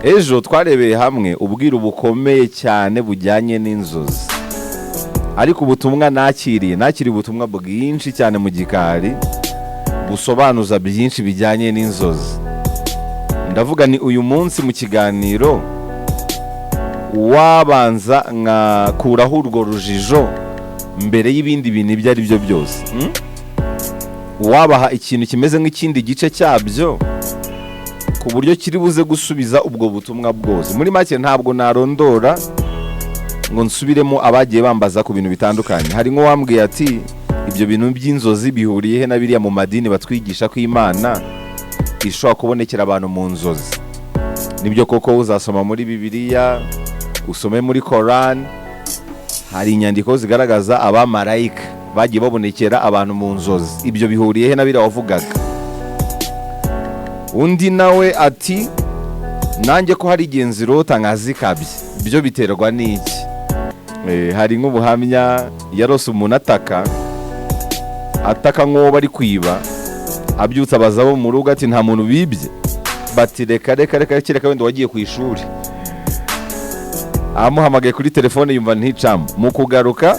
ejo twarebeye hamwe ubwiru bukomeye cyane bujyanye n'inzozi, ariko ubutumwa nakiriye ubutumwa bwinshi cyane mu gikari busobanuza byinshi bijyanye n'inzozi. Ndavuga ni uyu munsi mu kiganiro wabanza nkakuraho urwo rujijo mbere y'ibindi bintu ibyo ari byo byose, wabaha ikintu kimeze nk'ikindi gice cyabyo ku buryo kiri buze gusubiza ubwo butumwa bwose. Muri make ntabwo narondora ngo nsubiremo abagiye bambaza ku bintu bitandukanye. Hari nk'uwambwiye ati ibyo bintu by'inzozi bihuriye he na biriya mu madini batwigisha ko Imana ishobora kubonekera abantu mu nzozi? Nibyo koko, uzasoma muri Bibiliya, usome muri Koran, hari inyandiko zigaragaza abamarayika bagiye babonekera abantu mu nzozi. Ibyo bihuriye he na biriya wavugaga? Undi nawe ati nanjye ko hari igihe nzirota nkazikabye, byo biterwa n'iki? Hari nk'ubuhamya yarose umuntu ataka nk'uwo bari kwiba, abyutse abaza bo mu rugo ati nta muntu bibye, bati reka wenda wagiye ku ishuri. Amuhamagaye kuri telefone yumva nticamo, mu kugaruka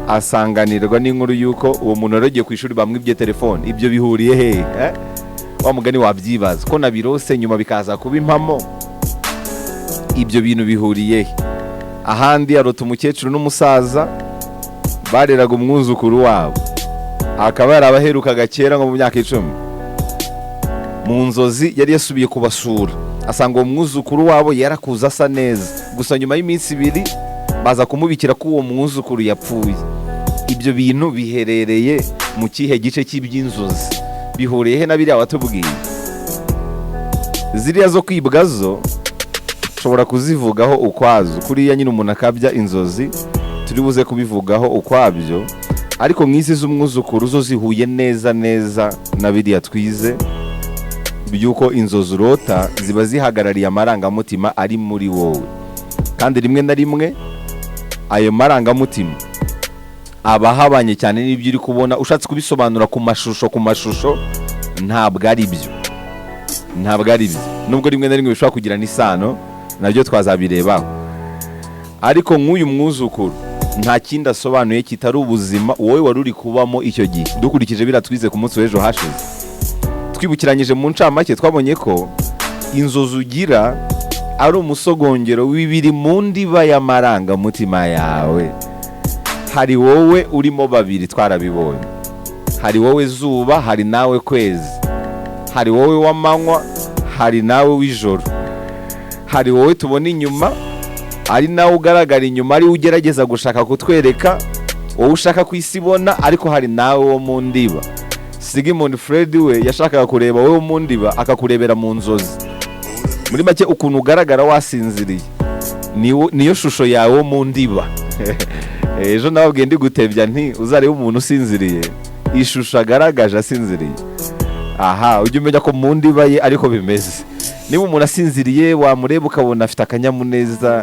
asanganirwa n'inkuru y'uko uwo muntu yaragiye ku ishuri bamwibye telefone. Ibyo bihuriye hehe? Wa mugani wabyibaza ko nabirose nyuma bikaza kuba impamo. Ibyo bintu bihuriye he? Ahandi yarota umukecuru n'umusaza bareraga umwuzukuru wabo, akaba yarabaherukaga kera nko mu myaka 10. Mu nzozi yari yasubiye kubasura, asanga uwo mwuzukuru wabo yarakuza asa neza, gusa nyuma y'iminsi 2 baza kumubikira ko uwo mwuzukuru yapfuye. Ibyo bintu biherereye mu kihe gice cy'iby'inzozi? Bihuriye he na biriya watubwiye? Ziriya zo kwibwa zo ushobora kuzivugaho ukwazo, kuriya nyine umuntu akabya inzozi turi buze kubivugaho ukwabyo, ariko nk'izi z'umwuzukuru zo zihuye neza na biriya twize byuko inzozi urota ziba zihagarariye amarangamutima ari muri wowe, kandi rimwe na rimwe ayo marangamutima aba ahabanye cyane n'ibyo uri kubona. Ushatse kubisobanura ku mashusho ntabwo ari byo, nubwo rimwe na rimwe bishobora kugira n'isano, nabyo twazabirebaho. Ariko nk'uyu mwuzukuru nta kindi asobanuye kitari ubuzima wowe wari uri kubamo icyo gihe. Dukurikije biriya twize ku munsi w'ejo hashize, twibukiranyije mu ncamake twabonye ko inzozi ugira ari umusogongero w'ibiri mu ndiba y'amarangamutima yawe. Hari wowe urimo babiri, twarabibonye. Hari wowe zuba, hari nawe kwezi. Hari wowe w'amanywa, hari nawe w'ijoro. Hari wowe tubona inyuma, ari nawe ugaragara inyuma, ari ugerageza gushaka kutwereka wowe ushaka kwisibona, ariko hari nawe wo mu ndiba. Sigmund Freud we yashakaga kureba wowe mu ndiba, akakurebera mu nzozi. Muri make ukuntu ugaragara wasinziriye niyo shusho yawe mu ndiba. Ejo nababwiye ndi gutebya nti uzarebe umuntu usinziriye ishusho agaragaje asinziriye. Aha, ujye umenya ko mu ndiba ye ariko bimeze. Niba umuntu asinziriye wamureba ukabona afite akanyamuneza,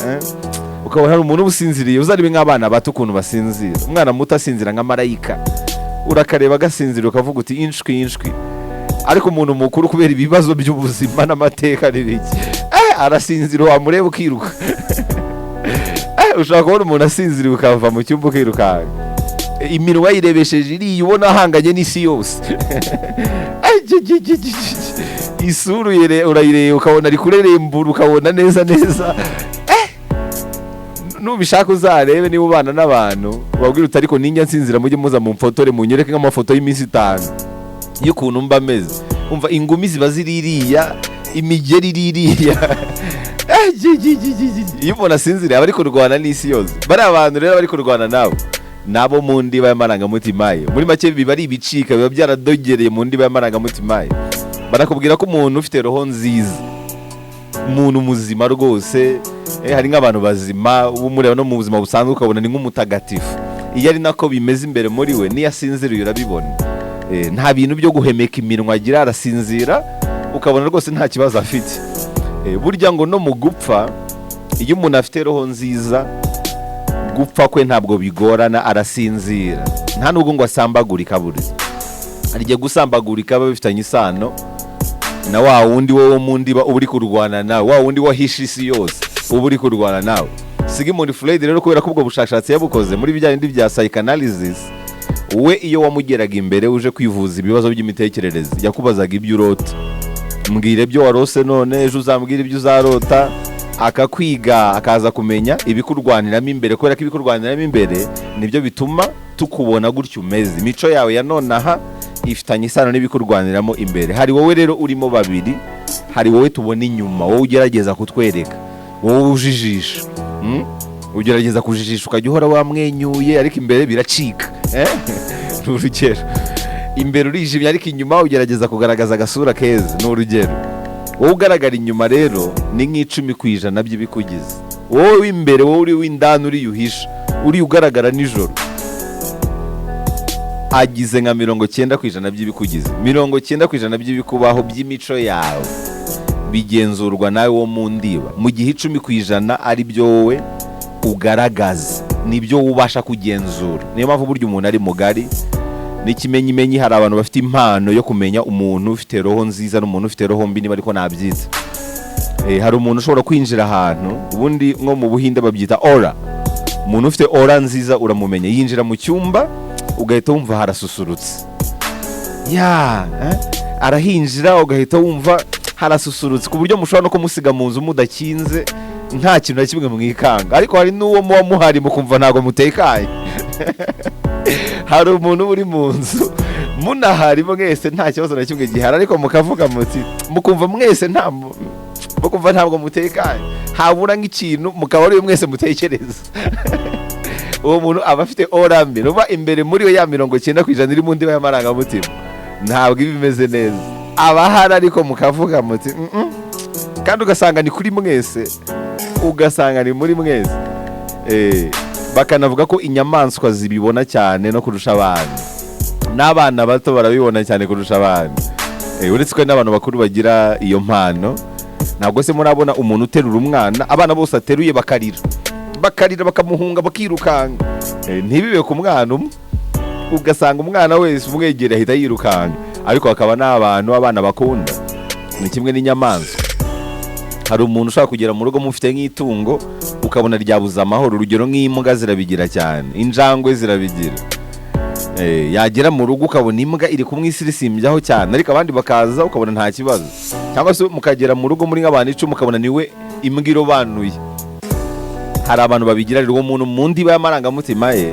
ukabona hari umuntu usinziriye, uzarebe nk'abana bato ukuntu basinzira. Umwana muto asinzira nka marayika, urakareba agasinzira ukavuga uti inshwi. Ariko umuntu mukuru kubera ibibazo by'ubuzima n'amateka n'ibiki, arasinzira wamureba ukiruka. Ushaka kubona umuntu asinziriye ukava mu cyumba ukiruka, iminwa yirebesheje iriya ubona ahanganye n'isi yose. Isura urayireba ukabona ari kurerembura, ukabona neza. Nubishaka uzarebe niba ubana n'abantu babwira uti ariko ninjya nsinzira mujye muza mu mfotore munyereke nk'amafoto y'iminsi 5 y'ukuntu mba meze. Umva ingumi ziba ziririya, imigeri iririya. Iyo umuntu asinziriye aba ari kurwana n'isi yose. Bari abantu rero bari kurwana nabo mu ndiba y'amarangamutima ye. Muri make biba ari ibicika, biba byaradogereye mu ndiba y'amarangamutima ye. Barakubwira ko umuntu ufite roho nziza, umuntu muzima rwose, hari nk'abantu bazima umureba no mu buzima busanzwe ukabona ni nk'umutagatifu. Iyo ari nako bimeze imbere muri we, niyo asinziriye urabibona. Nta bintu byo guhemeka iminwa agira, arasinzira ukabona rwose nta kibazo afite. Burya ngo no mu gupfa, iyo umuntu afite roho nziza, gupfa kwe ntabwo bigorana, arasinzira. Nta nubwo ngo asambagurika. Buri hari igihe gusambagurika biba bifitanye isano na wa wundi wowe mu ndiba uba uri kurwana nawe, wa wundi wahishe isi yose uba uri kurwana nawe. Sigmund Freud rero kubera ko ubwo bushakashatsi yabukoze muri bijyanye n'ibya psychanalysis, we iyo wamugeraga imbere uje kwivuza ibibazo by'imitekerereze yakubazaga ibyo urota, mbwire ibyo warose none ejo uzambwira ibyo uzarota, akakwiga akaza kumenya ibikurwaniramo imbere, kubera ko ibikurwaniramo imbere nibyo bituma tukubona gutyo umeze. Imico yawe ya nonaha ifitanye isano n'ibikurwaniramo imbere. Hari wowe rero urimo babiri, hari wowe tubona inyuma, wowe ugerageza kutwereka, wowe ujijisha, ugerageza kujijisha ukajya uhora wamwenyuye ariko imbere biracika. Ni urugero, imbere urijimye ariko inyuma ugerageza kugaragaza agasura keza. Ni urugero, wowe ugaragara inyuma rero ni nk'10% by'ibikugize. Wowe w'imbere, wowe uri w'indani, uri yuhisha, uri ugaragara nijoro, agize nka 90% by'ibikugize. 90% by'ibikubaho by'imico yawe bigenzurwa nawe wo mu ndiba, mu gihe 10% ari byo wowe ugaragaza, nibyo ubasha kugenzura. Niyo mpamvu burya umuntu ari mugari n'ikimenyimenyi. Hari abantu bafite impano yo kumenya umuntu ufite roho nziza n'umuntu ufite roho mbi, niba ariko nabyita. Hari umuntu ushobora kwinjira ahantu, ubundi nko mu Buhinde babyita aura. Umuntu ufite aura nziza uramumenya, yinjira mu cyumba ugahita wumva harasusurutse, arahinjira ugahita wumva harasusurutse, ku buryo mushobora no kumusiga mu nzu mudakinze, nta kintu na kimwe mwikanga. Ariko hari n'uwo muba muhari mukumva ntabwo mutekanye. Hari umuntu uri mu nzu munahari mwese nta kibazo na kimwe gihari, ariko mukavuga muti, mukumva mwese mukumva ntabwo mutekanye, habura nk'ikintu mukaba ari mwese mutekereza. Uwo muntu aba afite aura mbi. Nuba imbere muri we ya 90% iri mu ndiba y'amarangamutima ntabwo iba imeze neza. Abahari ariko mukavuga muti kandi ugasanga ni kuri mwese, ugasanga ni muri mwese. Bakanavuga ko inyamaswa zibibona cyane no kurusha abantu, n'abana bato barabibona cyane kurusha abantu. Uretse ko n'abantu bakuru bagira iyo mpano. Ntabwo se murabona umuntu uterura umwana, abana bose ateruye bakarira bakamuhunga bakirukanga. Ntibibe ku mwana umwe, ugasanga umwana wese umwegera ahita yirukanga. Ariko hakaba n'abantu abana bakunda, ni kimwe n'inyamaswa. Hari umuntu ushaka kugera mu rugo mufite nk'itungo ukabona ryabuze amahoro. Urugero nk'imbwa zirabigira cyane, injangwe zirabigira. Yagera mu rugo ukabona imbwa iri kumwisirisimbyaho cyane, ariko abandi bakaza ukabona nta kibazo. Cyangwa se mukagera mu rugo muri nk'abantu 10 ukabona niwe imbwa irobanuye. Hari abantu babigira rero, uwo muntu mu ndiba y'amarangamutima ye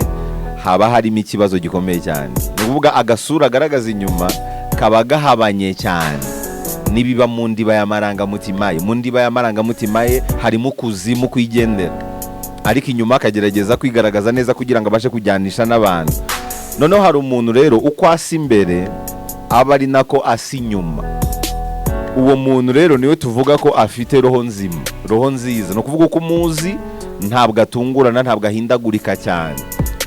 haba harimo ikibazo gikomeye cyane. Ni ukuvuga agasura agaragaza inyuma kaba gahabanye cyane nibiba mu ndiba y'amarangamutima ye. Mu ndiba y'amarangamutima ye harimo kuzimu kwigendera, ariko inyuma akagerageza kwigaragaza neza kugira ngo abashe kujyanisha n'abantu. Noneho hari umuntu rero uko asa imbere aba ari nako asa inyuma. Uwo muntu rero niwe tuvuga ko afite roho nzima, roho nziza. No kuvuga ko umuzi ntabwo atungurana, ntabwo ahindagurika cyane,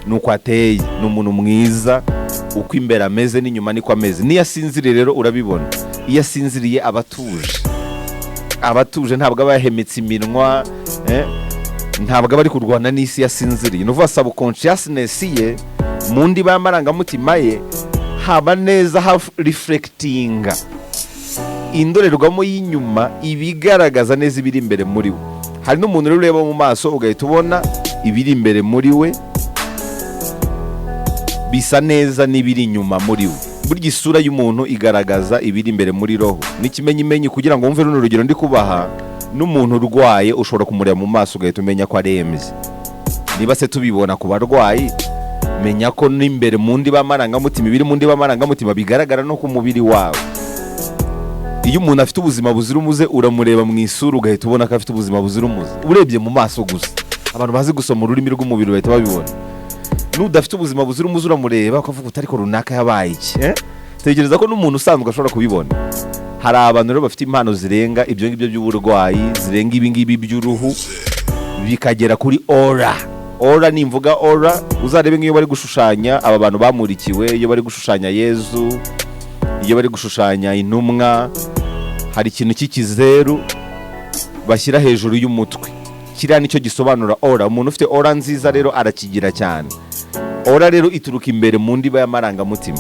nuko ateye. Ni umuntu mwiza, uko imbere ameze n'inyuma niko ameze. Niyo asinziriye rero urabibona, iyo asinziriye abatuje, ntabwo aba yahemetse iminwa, ntabwo aba ari kurwana n'isi yasinziriye. Ni ukuvuga subconsciousness ye mu ndiba y'amarangamutima ye haba neza, reflectinga indorerwamo y'inyuma ibigaragaza neza ibiri imbere muri we. Hari n'umuntu rero ureba mu maso ugahita ubona ibiri imbere muri we bisa neza n'ibiri inyuma muri we. Burya isura y'umuntu igaragaza ibiri imbere muri roho. N'ikimenyimenyi kugira ngo wumve runo rugero ndi kubaha, n'umuntu urwaye ushobora kumureba mu maso ugahita umenya ko arembye. Niba se tubibona ku barwayi, menya ko n'imbere mu ndiba y'amarangamutima, ibiri mu ndiba y'amarangamutima bigaragara no ku mubiri wawe. Iyo umuntu afite ubuzima buzira umuze uramureba mu isura ugahita ubona ko afite ubuzima buzira umuze, urebye mu maso gusa. Abantu bazi gusoma ururimi rw'umubiri bahita babibona. N'udafite ubuzima buzira umuze uramureba ukavuga uti ariko runaka yabaye iki? Tekereza ko n'umuntu usanzwe ashobora kubibona. Hari abantu rero bafite impano zirenga ibyo ngibyo by'uburwayi, zirenga ibi ngibi by'uruhu, bikagera kuri aura. Aura ni imvuga aura, uzarebe nk'iyo bari gushushanya aba bantu bamurikiwe, iyo bari gushushanya Yezu, iyo bari gushushanya intumwa, hari ikintu cy'ikizeru bashyira hejuru y'umutwe. Kiriya nicyo gisobanura aura. Umuntu ufite aura nziza rero arakigira cyane. Aura rero ituruka imbere mu ndiba y'amarangamutima.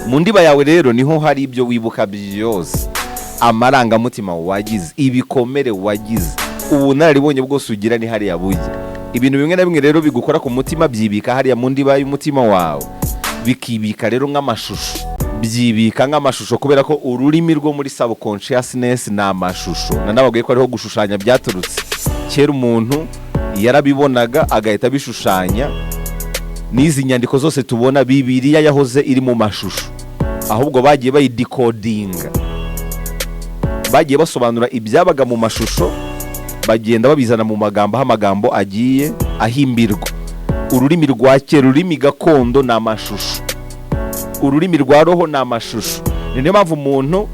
Mu ndiba yawe rero niho hari ibyo wibuka byose. amarangamutima wagize, ibikomere wagize, ubunararibonye bwose ugira ni hariya bujya. Ibintu bimwe na bimwe rero bigukora ku mutima byibika hariya mu ndiba y'umutima wawe, bikibika rero nk'amashusho, byibika nk'amashusho kubera ko ururimi rwo muri subconsciousness ni amashusho. Nanababwiye ko ariho gushushanya byaturutse. Kera umuntu yarabibonaga agahita abishushanya. N'izi nyandiko zose tubona Bibiliya yahoze iri mu mashusho, ahubwo bagiye bayidekodinga, bagiye basobanura ibyabaga mu mashusho, bagenda babizana mu magambo, aho amagambo agiye ahimbirwa. Ururimi rwa kera, ururimi gakondo ni amashusho, ururimi rwa roho ni amashusho. Niyo mpamvu umuntu,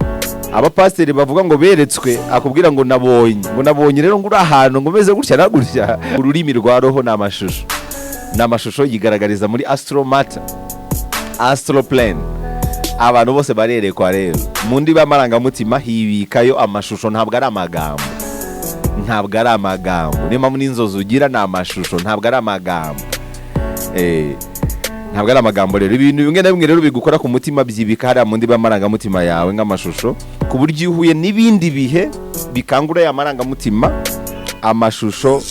abapasiteri bavuga ngo beretswe, akubwira ngo nabonye rero ngo uri ahantu ngo umeze gutya na gutya. Ururimi rwa roho ni amashusho, ni amashusho yigaragariza muri astral matter, astral plane. Abantu bose barerekwa rero mu ndiba y'amarangamutima, hibikayo amashusho, ntabwo ari amagambo, ntabwo ari amagambo. Niyo mpamvu n'inzozi ugira ni amashusho, ntabwo ari amagambo. Ntabwo ari amagambo rero. Ibintu bimwe na bimwe rero bigukora ku mutima byibika hariya mu ndiba y'amarangamutima yawe nk'amashusho, ku buryo iyo uhuye n'ibindi bihe bikangura ya marangamutima, amashusho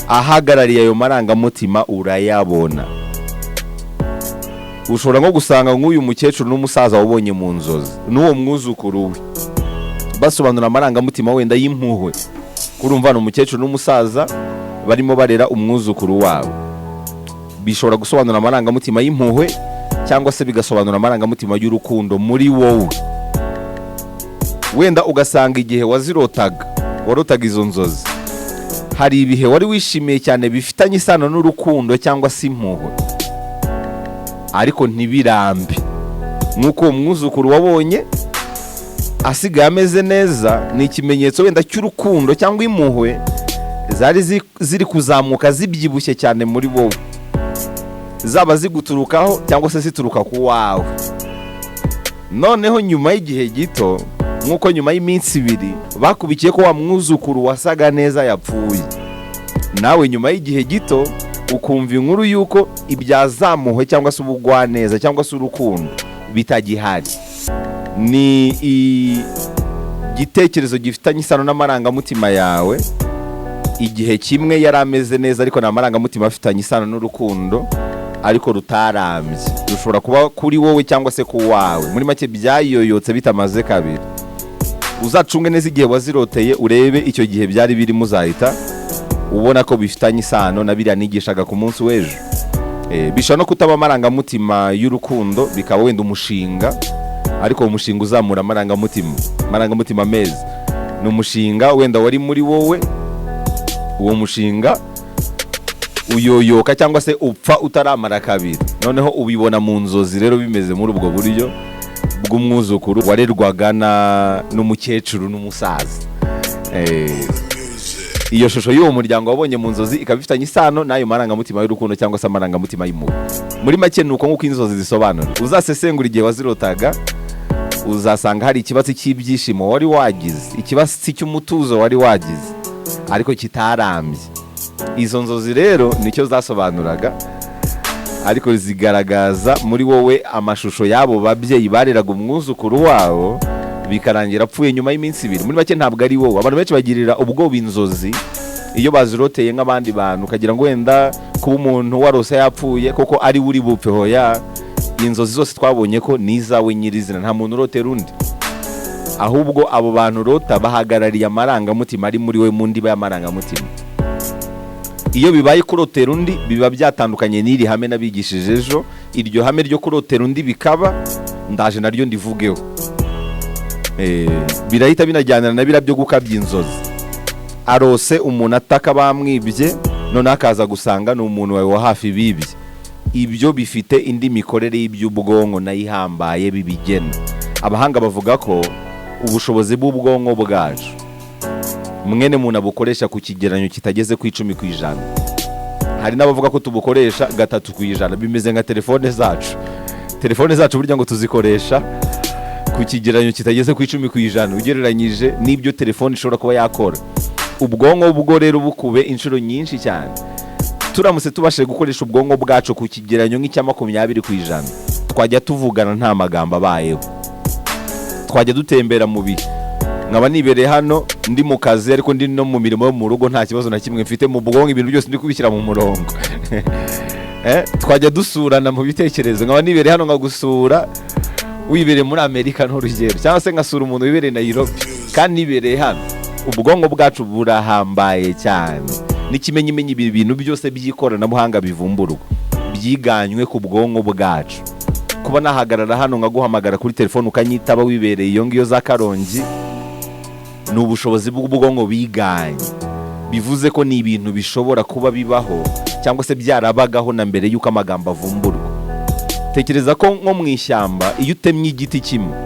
ahagarariye ayo marangamutima urayabona. Ushobora nko gusanga nk'uyu mukecuru n'umusaza wabonye mu nzozi, n'uwo mwuzukuru we, basobanura amarangamutima wenda y'impuhwe. Urumva ni umukecuru n'umusaza barimo barera umwuzukuru wabo. Bishobora gusobanura amarangamutima y'impuhwe, cyangwa se bigasobanura amarangamutima y'urukundo muri wowe. Wenda ugasanga igihe warotaga izo nzozi, hari ibihe wari wishimiye cyane bifitanye isano n'urukundo cyangwa se impuhwe, ariko ntibirambe. Nk'uko umwuzukuru wabonye asigaye ameze neza, ni ikimenyetso wenda cy'urukundo cyangwa impuhwe zari ziri kuzamuka zibyibushye cyane muri wowe, zaba ziguturukaho cyangwa se zituruka ku wawe. Noneho nyuma y'igihe gito, nk'uko nyuma y'iminsi 2 bakubikiye ko wa mwuzukuru wasaga neza yapfuye, nawe nyuma y'igihe gito ukumva inkuru y'uko ibyazamuwe cyangwa se ubugwaneza cyangwa se urukundo bitagihari. Ni igitekerezo gifitanye isano n'amarangamutima yawe. Igihe kimwe yari ameze neza, ariko ni amarangamutima afitanye isano n'urukundo, ariko rutarambye. Rushobora kuba kuri wowe cyangwa se ku wawe. Muri make byayoyotse bitamaze kabiri. Uzacunge neza igihe waziroteye, urebe icyo gihe byari birimo, uzahita ubona ko bifitanye isano na biriya nigishaga ku munsi w'ejo. Bishobora no kutaba amarangamutima y'urukundo, bikaba wenda umushinga, ariko umushinga uzamura amarangamutima meza. Ni umushinga wenda wari muri wowe, uwo mushinga uyoyoka cyangwa se upfa utaramara kabiri. Noneho ubibona mu nzozi rero bimeze muri ubwo buryo bw'umwuzukuru warerwaga n'umukecuru n'umusaza. Iyo shusho y'uwo muryango wabonye mu nzozi ikaba ifitanye isano n'ayo marangamutima y'urukundo cyangwa se amarangamutima y'impuhwe. Muri make nuko nk'uko inzozi zisobanura. Uzasesengura igihe wazirotaga, uzasanga hari ikibazo cy'ibyishimo wari wagize, ikibazo cy'umutuzo wari wagize, ariko kitarambye. Izo nzozi rero nicyo zasobanuraga, ariko zigaragaza muri wowe amashusho y'abo babyeyi bareraga umwuzukuru wabo, bikarangira apfuye nyuma y'iminsi 2. Muri make ntabwo ari wowe. Abantu benshi bagirira ubwoba inzozi iyo baziroteye nk'abandi bantu, ukagira ngo wenda kuba umuntu warose yapfuye koko ari uri bupfe. Hoya, inzozi zose twabonye ko nizawe nyirizina, nta muntu urotera undi. Ahubwo abo bantu rota bahagarariye amarangamutima ari muri we mu ndiba y'amarangamutima. Iyo bibaye kurotera undi, biba byatandukanye n'iri hame nabigishije ejo. Iryo hame ryo kurotera undi bikaba, ndaje naryo ndivugeho. Birahita binajyana na bira byo gukabya inzozi. Arose umuntu ataka bamwibye, none akaza gusanga ni umuntu wawe wa hafi bibye. Ibyo bifite indi mikorere y'iby'ubwonko nayihambaye bibigena. Abahanga bavuga ko ubushobozi bw'ubwonko bwacu mwene muntu abukoresha ku kigeranyo kitageze ku 10%. Hari n'abavuga ko tubukoresha 3%. Bimeze nka telefone zacu. Telefone zacu burya ngo tuzikoresha ku kigeranyo kitageze ku 10% ugereranyije n'ibyo telefone ishobora kuba yakora. Ubwonko bwo rero bukube inshuro nyinshi cyane. Turamutse tubashe gukoresha ubwonko bwacu ku kigeranyo nk'icya 20%, twajya tuvugana nta magambo abayeho. twajya dutembera mu bihe nkaba nibereye hano ndi mu kazi ariko ndi no mu mirimo yo mu rugo nta kibazo na kimwe mfite mu bwonko ibintu byose ndi kubishyira mu murongo twajya dusurana mu bitekerezo nkaba nibereye hano nkagusura wibereye muri Amerika n'urugero cyangwa se ngasura umuntu wibereye Nairobi kandi nibereye hano. Ubwonko bwacu burahambaye cyane n'ikimenyimenyi ibi bintu byose by'ikoranabuhanga bivumburwa byiganywe ku bwonko bwacu. Kuba nahagarara hano ngaguhamagara kuri telefone ukanyitaba wibereye iyo ngiyo za Karongi ni ubushobozi bw'ubwonko biganye. Bivuze ko ni ibintu bishobora kuba bibaho cyangwa se byarabagaho na mbere y'uko amagambo avumburwa. Tekereza ko nko mu ishyamba iyo utemye igiti kimwe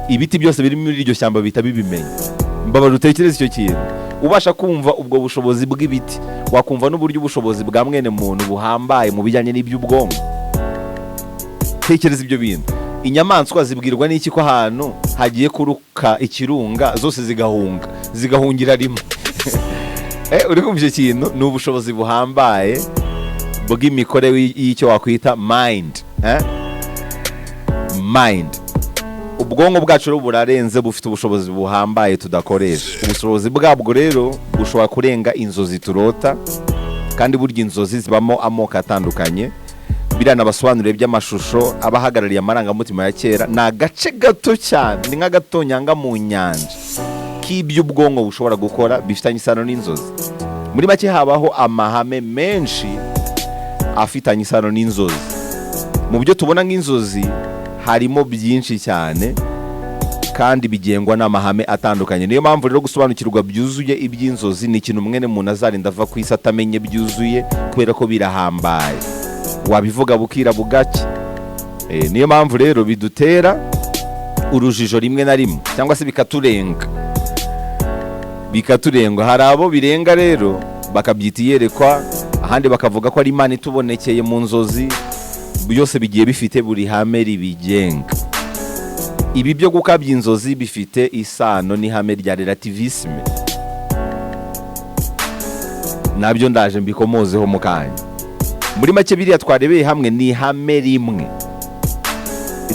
ibiti byose biri muri iryo shyamba bihita bibimenya. Mbabara utekereza icyo kintu ubasha kumva ubwo bushobozi bw'ibiti wakumva n'uburyo ubushobozi bwa mwene muntu buhambaye mu bijyanye n'iby'ubwonko. Tekereza ibyo bintu. Inyamaswa zibwirwa n'iki ko ahantu hagiye kuruka ikirunga zose zigahungira rimwe. Uri kumva icyo kintu ni ubushobozi buhambaye bw'imikorere y'icyo wakwita mind. Mind. Ubwonko bwacu rero burarenze bufite ubushobozi buhambaye tudakoresha. Ubushobozi bwabwo rero bushobora kurenga inzozi turota kandi burya inzozi zibamo amoko atandukanye. Biriya nabasobanuriye by'amashusho abahagarariye amarangamutima ya kera ni agace gato cyane ni nk'agatonyanga mu nyanja k'ibyo ubwonko bushobora gukora bifitanye isano n'inzozi. Muri make habaho amahame menshi afitanye isano n'inzozi. Mu byo tubona nk'inzozi harimo byinshi cyane kandi bigengwa n'amahame atandukanye. Niyo mpamvu rero gusobanukirwa byuzuye iby'inzozi ni ikintu mwene muntu azarinda ava ku isi atamenye byuzuye kubera ko birahambaye. Wabivuga bukira bugake. Niyo mpamvu rero bidutera urujijo rimwe na rimwe cyangwa se bikaturenga. Hari abo birenga rero bakabyita iyerekwa, ahandi bakavuga ko ari Imana itubonekeye mu nzozi. Byose bigiye bifite buri hame ribigenga. Ibi byo gukabya inzozi bifite isano n'ihame rya relativisme. Nabyo ndaje mbikomozeho mu kanya. Muri make biriya twarebeye hamwe ni ihame rimwe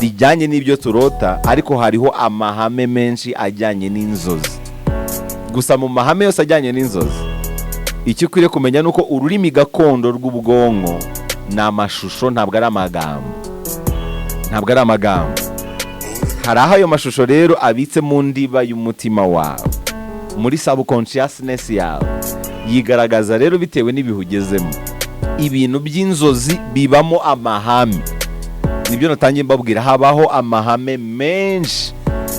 rijyanye n'ibyo turota, ariko hariho amahame menshi ajyanye n'inzozi. Gusa mu mahame yose ajyanye n'inzozi icyo ukwiriye kumenya nuko ururimi gakondo rw'ubwonko ni amashusho, ntabwo ari amagambo. Hari aho ayo mashusho rero abitse mu ndiba y'umutima wawe, muri subconsciousness yawe, yigaragaza rero bitewe n'ibihe ugezemo. Ibintu by'inzozi bibamo amahame, nibyo natangiye mbabwira. Habaho amahame menshi,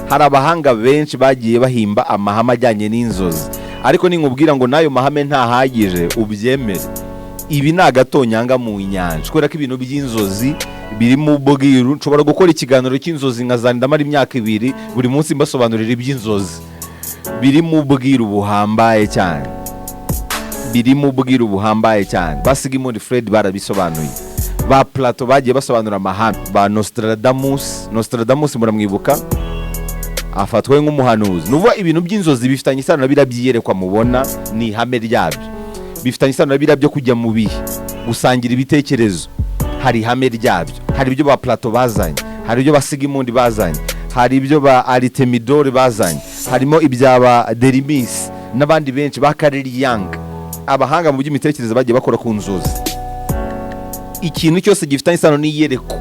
hari abahanga benshi bagiye bahimba amahame ajyanye n'inzozi, ariko ninkubwira ngo n'ayo mahame ntahagije ubyemere, ibi ni agatonyanga mu nyanja. Kubera ko ibintu by'inzozi biri mu Bwiru, nshobora gukora ikiganiro cy'inzozi nkazandamara imyaka 2 buri munsi mbasobanurira iby'inzozi. Biri mu Bwiru buhambaye cyane, basiga muri Fred barabisobanuye. Ba Plato bagiye basobanura amahame. Ba Nostradamus muramwibuka, afatwe nk'umuhanuzi. Nuvuga ibintu by'inzozi bifitanye isano na biriya byiyerekwa mubona ni ihame ryabyo. Bifitanye isano na biriya byo kujya mu bihe, gusangira ibitekerezo, hari ihame ryabyo. Hari ibyo ba Plato bazanye, hari ibyo basiga imundi bazanye, hari ibyo ba Artemidore bazanye, harimo ibyaba Derimis n'abandi benshi ba Kareliyanga. Abahanga mu by'imitekerereze bagiye bakora ku nzozi. Ikintu cyose gifitanye isano n'iyereko,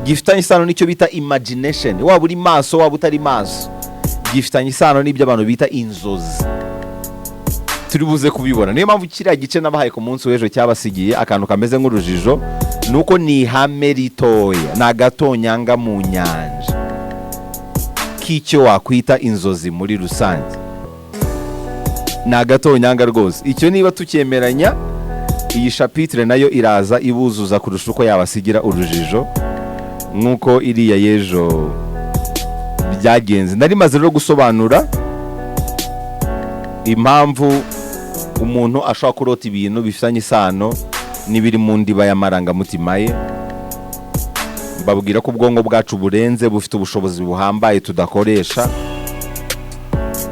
gifitanye isano n'icyo bita imagination, waba uri maso waba utari maso, gifitanye isano n'ibyo abantu bita inzozi. Turi buze kubibona. Niyo mpamvu kiriya gice nabahaye ku munsi w'ejo cyabasigiye akantu kameze nk'urujijo, nuko ni ihame ritoya, ni agatonyanga mu nyanja k'icyo wakwita inzozi muri rusange. Ni agatonyanga rwose. Icyo niba tucyemeranya, iyi chapitre nayo iraza ibuzuza kurusha uko yabasigira urujijo nk'uko iriya y'ejo byagenze. Nari maze rero gusobanura impamvu umuntu ashobora kurota ibintu bifitanye isano n'ibiri mu ndiba y'amarangamutima ye. Mbabwira ko ubwonko bwacu burenze, bufite ubushobozi buhambaye tudakoresha.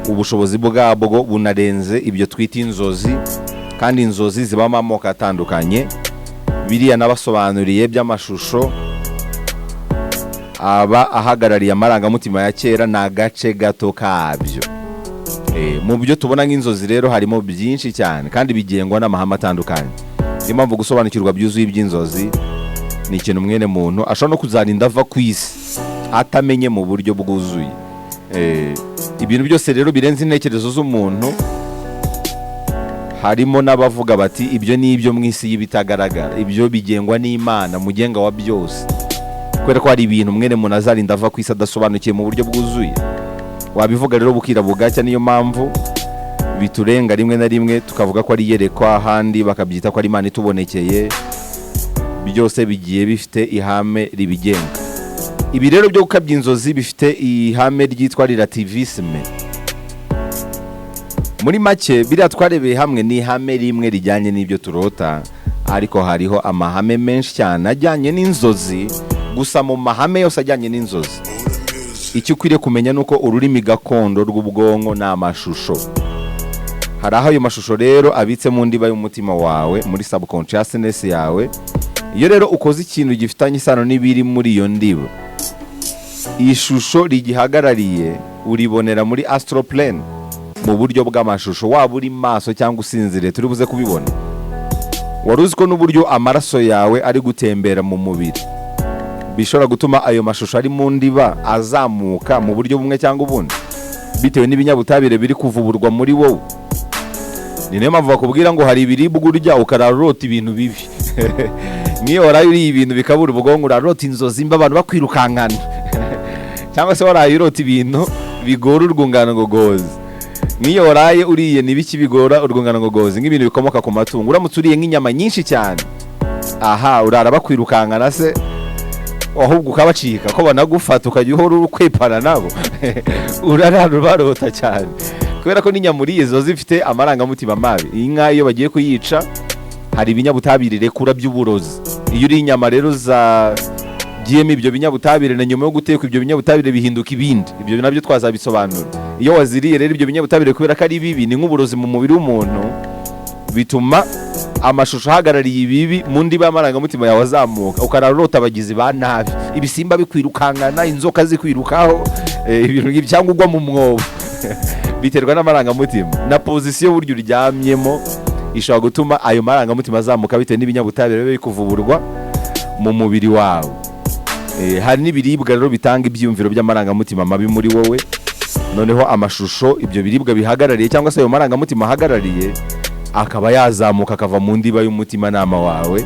Ubushobozi bwabwo bunarenze ibyo twita inzozi, kandi inzozi zibamo amoko atandukanye. Biriya nabasobanuriye by'amashusho aba ahagarariye amarangamutima ya kera n'agace gato kabyo. Mu byo tubona nk'inzozi rero harimo byinshi cyane kandi bigengwa n'amahame atandukanye. Niyo mpamvu gusobanukirwa byuzuye iby'inzozi ni ikintu mwene muntu ashobora no kuzarinda ava ku isi atamenye mu buryo bwuzuye. Ibintu byose rero birenze intekerezo z'umuntu, harimo n'abavuga bati ibyo ni ibyo mu isi y'ibitagaragara, ibyo bigengwa n'Imana mugenga wa byose, kubera ko hari ibintu mwene muntu azarinda ava ku isi adasobanukiye mu buryo bwuzuye. Wabivuga rero bukira bugacya, niyo mpamvu biturenga rimwe na rimwe tukavuga ko ari iyerekwa, ahandi bakabyita ko ari Imana itubonekeye. Byose bigiye bifite ihame ribigenga. Ibi rero byo gukabya inzozi bifite ihame ryitwa relativisme. Muri make biriya twarebeye hamwe ni ihame rimwe rijyanye n'ibyo turota, ariko hariho amahame menshi cyane ajyanye n'inzozi. Gusa mu mahame yose ajyanye n'inzozi, icyo ukwiriye kumenya nuko ururimi gakondo rw'ubwonko ni amashusho. Hari aho ayo mashusho rero abitse mu ndiba y'umutima wawe, muri subconsciousness yawe. Iyo rero ukoze ikintu gifitanye isano n'ibiri muri iyo ndiba, ishusho rigihagarariye uribonera muri astral plane mu buryo bw'amashusho, waba uri maso cyangwa usinziriye turi buze kubibona. Wari uzi ko n'uburyo amaraso yawe ari gutembera mu mubiri bishobora gutuma ayo mashusho ari mu ndiba azamuka mu buryo bumwe cyangwa ubundi bitewe n'ibinyabutabire biri kuvuburwa muri wowe. Ni nayo mpamvu bakubwira ngo hari ibiribwa urya ukararota ibintu bibi. Niyo waraye uriye ibintu bikabura ubwonko, urarota inzozi mba abantu bakwirukankana. Cyangwa se waraye urota ibintu bigora urwungano ngogozi. Niyo waraye uriye nibiki bigora urwungano ngogozi, nk'ibintu bikomoka ku matungo. Uramutse uriye nk'inyama nyinshi cyane, aha urara bakwirukankana se, ahubwo ukabacika ko banagufata ukajya uhora ukwepana nabo. Urarara barota cyane, kubera ko n'inyama uriye zo zifite amarangamutima mabi. Inka iyo bagiye kuyica hari ibinyabutabire rekura by'uburozi. Iyo uri inyama rero giyemo ibyo binyabutabire, na nyuma yo guteka ibyo binyabutabire bihinduka ibindi. Ibyo nabyo twazabisobanura. Iyo waziriye rero ibyo binyabutabire kubera ko ari bibi, ni nk'uburozi mu mubiri w'umuntu, bituma amashusho ahagarariye ibibi mu ndiba y'amarangamutima yawe azamuka, ukararota abagizi ba nabi, ibisimba bikwirukankana, inzoka zikwirukaho, ibintu cyangwa ugwa mu mwobo. Biterwa n'amarangamutima na pozisiyo buryo uryamyemo, ishobora gutuma ayo marangamutima azamuka bitewe n'ibinyabutabire biba bikuvuburwa mu mubiri wawe. Hari n'ibiribwa rero bitanga ibyiyumviro by'amarangamutima mabi muri wowe, noneho amashusho ibyo biribwa bihagarariye cyangwa se ayo marangamutima ahagarariye akaba yazamuka akava mu ndiba y'umutima nama wawe,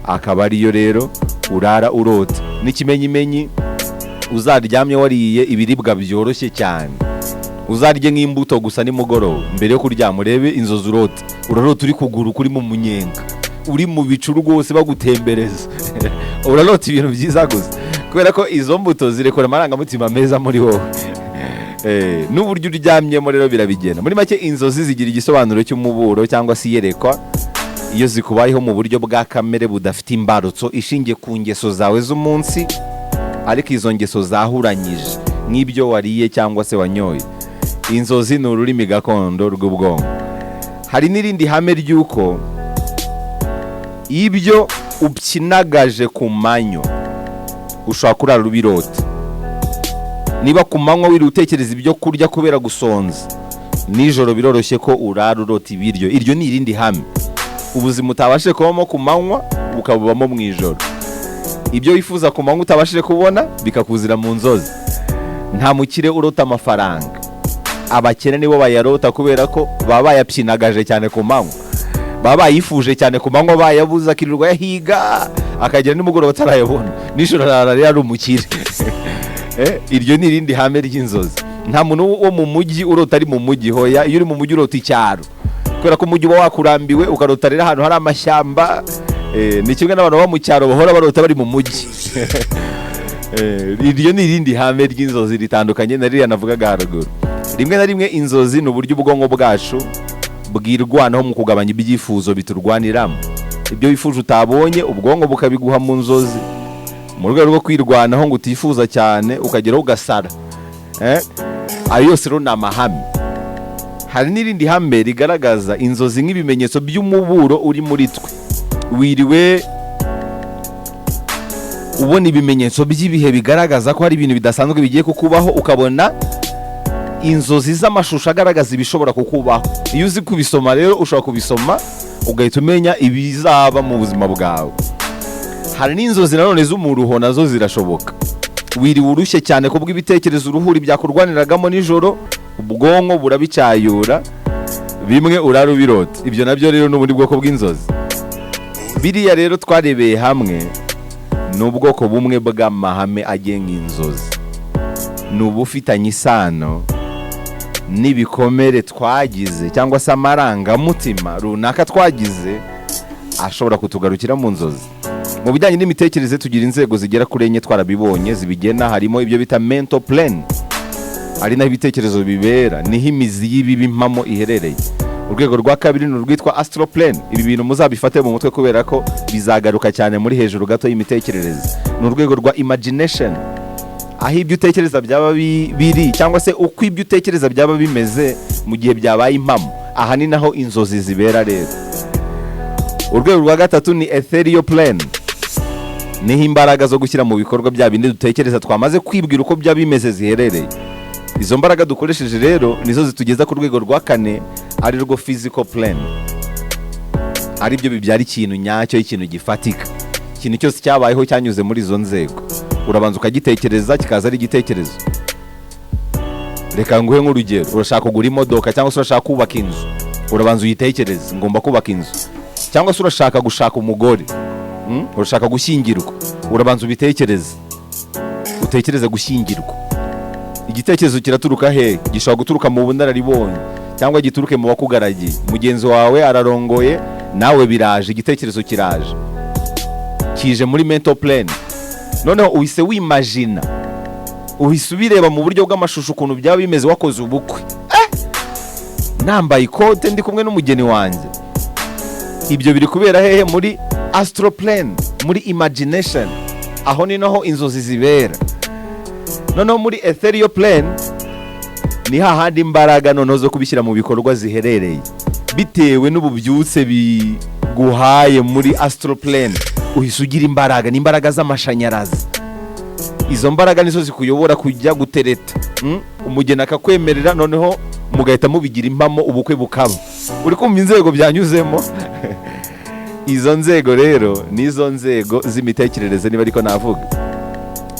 akaba ariyo rero urara urota. N'ikimenyimenyi, uzaryamye wariye ibiribwa byoroshye cyane, uzarye nk'imbuto gusa nimugoroba mbere yo kuryama, urebe inzozi urota. Urarota uri kuguru kuri mu munyenga, uri mu bicu rwose bagutembereza. Urarota ibintu byiza gusa, kubera ko izo mbuto zirekura amarangamutima meza muri wowe. N'uburyo uryamyemo rero birabigena. Muri make inzozi zigira igisobanuro cy'umuburo cyangwa se iyerekwa iyo zikubayeho mu buryo bwa kamere budafite imbarutso ishingiye ku ngeso zawe z'umunsi, ariko izo ngeso zahuranyije nk'ibyo wariye cyangwa se wanyoye. Inzozi ni ururimi gakondo rw'ubwonko. Hari n'irindi hame ry'uko ibyo upyinagaje ku manywa ushobora kurara ubirota. Niba ku manywa wiri utekereza ibyo kurya kubera gusonza, nijoro biroroshye ko urara urota ibiryo. Iryo ni irindi hame. Ubuzima utabashije kubamo ku manywa ukabubamo mu ijoro. Ibyo wifuza ku manywa utabashije kubona bikakuzira mu nzozi. Nta mukire urota amafaranga, abakene nibo bayarota kubera ko baba bayapyinagaje cyane ku manywa, baba bayifuje cyane ku manywa, bayabuze akirirwa yahiga akagera nimugoroba atarayabona, nijoro arara ari umukire. Iryo ni irindi hame ry'inzozi. Nta muntu wo mu mujyi urota ari mu mujyi, hoya. Iyo uri mu mujyi urota icyaro, kubera ko umujyi uba wakurambiwe, ukarota rero ahantu hari amashyamba. Ni kimwe n'abantu bo mu cyaro bahora barota bari mu mujyi. Iryo ni irindi hame ry'inzozi ritandukanye na ririya navugaga haruguru. Rimwe na rimwe inzozi ni uburyo ubwonko bwacu bwirwanaho mu kugabanya ibyifuzo biturwaniramo. Ibyo wifuje utabonye, ubwonko bukabiguha mu nzozi mu rwego rwo kwirwanaho ngo utifuza cyane ukageraho ugasara. Ayo yose rero ni amahame. Hari n'irindi hame rigaragaza inzozi nk'ibimenyetso by'umuburo uri muri twe. Wiriwe ubona ibimenyetso by'ibihe bigaragaza ko hari ibintu bidasanzwe bigiye kukubaho, ukabona inzozi z'amashusho agaragaza ibishobora kukubaho. Iyo uzi kubisoma rero ushobora kubisoma ugahita umenya ibizaba mu buzima bwawe. Hari n'inzozi nanone z'umuruho, nazo zirashoboka. Wiriwe urushye cyane kubwo ibitekerezo uruhuri byakurwaniragamo nijoro, ubwonko burabicyayura, bimwe urarubirota. Ibyo nabyo rero n'ubundi bwoko bw'inzozi. Biriya rero twarebeye hamwe ni ubwoko bumwe bw'amahame agenga inzozi. Ni ubufitanye isano n'ibikomere twagize cyangwa se amarangamutima runaka twagize ashobora kutugarukira mu nzozi. Mu bijyanye n'imitekerereze tugira inzego zigera kuri enye twarabibonye zibigena. Harimo ibyo bita mental plan, ari naho ibitekerezo bibera, niho imizi y'ibibi impamo iherereye. Urwego rwa kabiri ni urwitwa astral plan. Ibi bintu muzabifate mu mutwe kubera ko bizagaruka cyane muri hejuru gato y'imitekerereze. Ni urwego rwa imagination, aho ibyo utekereza byaba biri cyangwa se uko ibyo utekereza byaba bimeze mu gihe byabaye impamo. Aha ni naho inzozi zibera rero. Urwego rwa gatatu ni ethereal plan, niho imbaraga zo gushyira mu bikorwa bya bindi dutekereza twamaze kwibwira uko byaba bimeze ziherereye. Izo mbaraga dukoresheje rero nizo zitugeza ku rwego rwa kane, ari rwo physical plan, ari byo bibyara ikintu nyacyo, ikintu gifatika. Ikintu cyose cyabayeho cyanyuze muri izo nzego, urabanza ukagitekereza kikaza ari igitekerezo. Reka nguhe nk'urugero, urashaka kugura imodoka cyangwa se urashaka kubaka inzu, urabanza uyitekereze, ngomba kubaka inzu. Cyangwa se urashaka gushaka umugore, urashaka gushyingirwa, urabanza ubitekereze, utekereze gushyingirwa. Igitekerezo kiraturuka he? Gishobora guturuka mu bunararibonye cyangwa gituruke mu bakugaragiye. Mugenzi wawe ararongoye, nawe biraje, igitekerezo kiraje, kije muri mental plan. Noneho uhise wimagina, uhise ubireba mu buryo bw'amashusho ukuntu byaba bimeze wakoze ubukwe. Nambaye ikote ndi kumwe n'umugeni wanjye. Ibyo biri kubera hehe? Muri astral plan, muri imagination. Aho ni naho inzozi zibera. Noneho muri ethereal plan ni hahandi imbaraga noneho zo kubishyira mu bikorwa ziherereye, bitewe n'ububyutse biguhaye muri astral plan. Uhise ugira imbaraga, ni imbaraga z'amashanyarazi. Izo mbaraga nizo zikuyobora kujya gutereta, umugeni akakwemerera, noneho mugahita mubigira impamo, ubukwe bukaba. Uri kumva inzego byanyuzemo? Izo nzego rero nizo nzego z'imitekerereze niba ariko navuga.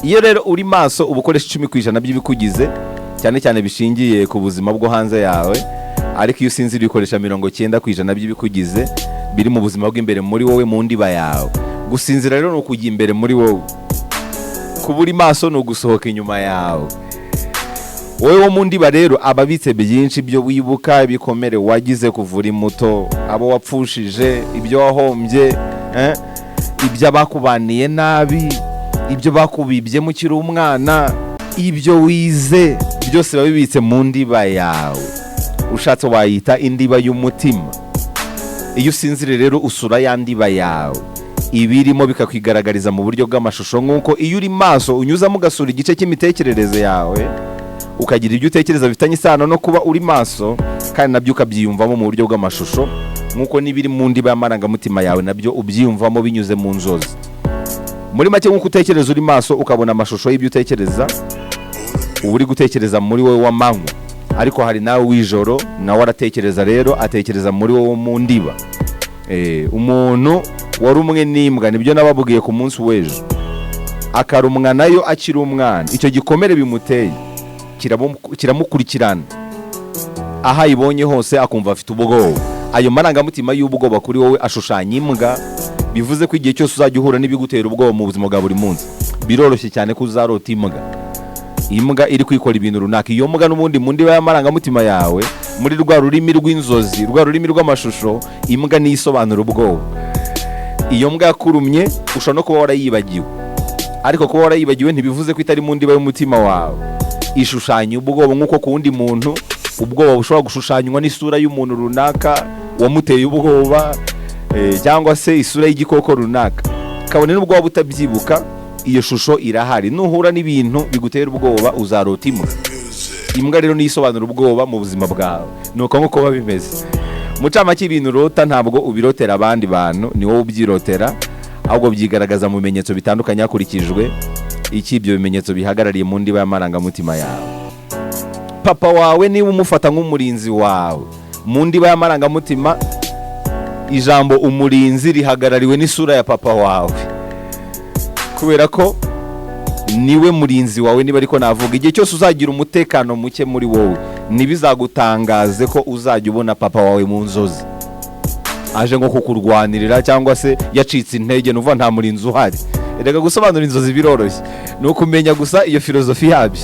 Iyo rero uri maso uba ukoresha 10% by'ibikugize, cyane cyane bishingiye ku buzima bwo hanze yawe. Ariko iyo usinziriye ukoresha 90% by'ibikugize biri mu buzima bw'imbere muri wowe, mu ndiba yawe. Gusinzira rero ni ukujya imbere muri wowe, kuba uri maso ni ugusohoka inyuma yawe. Wowe wo mu ndiba rero ababitse byinshi byo wibuka, ibikomere wagize kuvura muto, abo wapfushije, ibyo wahombye, ibyo bakubaniye nabi, ibyo bakubibye mu kiri umwana, ibyo wize, byose babibitse mu ndiba yawe. Ushatse wayita indiba y'umutima. Iyo usinzire rero usura ya ndiba yawe, ibirimo bikakwigaragariza mu buryo bw'amashusho. Nk'uko iyo uri maso unyuzamo ugasura igice cy'imitekerereze yawe, ukagira ibyo utekereza bifitanye isano no kuba uri maso, kandi nabyo ukabyiyumvamo mu buryo bw'amashusho. Nk'uko n'ibiri mu ndiba y'amarangamutima yawe nabyo ubyiyumvamo binyuze mu nzozi. Muri make nk'uko utekereza uri maso ukabona amashusho y'ibyo utekereza, uba uri gutekereza muri wowe w'amanywa. Ariko hari nawe w'ijoro, nawe aratekereza rero, atekereza muri wowe mu ndiba. Umuntu warumwe n'imbwa, nibyo nababwiye ku munsi w'ejo, akarumwa nayo akiri umwana, icyo gikomere bimuteye kiramukurikirana. Aho ayibonye hose akumva afite ubwoba. Ayo marangamutima y'ubwoba kuri wowe ashushanya imbwa. Bivuze ko igihe cyose uzajya uhura n'ibigutera ubwoba mu buzima bwa buri munsi, biroroshye cyane ko uzarota imbwa. Imbwa iri kwikora ibintu runaka. Iyo mbwa n'ubundi mu ndiba y'amarangamutima yawe, muri rwa rurimi rw'inzozi, rwa rurimi rw'amashusho, imbwa niyo isobanura ubwoba. Iyo mbwa yakurumye ushobora no kuba warayibagiwe, ariko kuba warayibagiwe ntibivuze ko itari mu ndiba y'umutima wawe. Ishushanya ubwoba, nk'uko ku wundi muntu ubwoba bushobora gushushanywa n'isura y'umuntu runaka wamuteye ubwoba, cyangwa se isura y'igikoko runaka. Kabone n'ubwo waba utabyibuka, iyo shusho irahari. Nuhura n'ibintu bigutera ubwoba uzarota imbwa. Imbwa rero niyo isobanura ubwoba mu buzima bwawe. Nuko nk'uko biba bimeze. Mucamake ibintu urota ntabwo ubirotera abandi bantu, ni wowe ubyirotera. ahubwo byigaragaza mu bimenyetso bitandukanye hakurikijwe iki ibyo bimenyetso bihagarariye mu ndiba y'amarangamutima yawe. Papa wawe niba umufata nk'umurinzi wawe mu ndiba y'amarangamutima, ijambo umurinzi rihagarariwe n'isura ya papa wawe, kubera ko niwe murinzi wawe. Niba ariko navuga, igihe cyose uzagira umutekano muke muri wowe, ntibizagutangaze ko uzajya ubona papa wawe mu nzozi aje nko kukurwanirira cyangwa se yacitse intege, nuva nta murinzi uhari. Erega gusobanura inzozi biroroshye, ni ukumenya gusa iyo filozofi yabyo.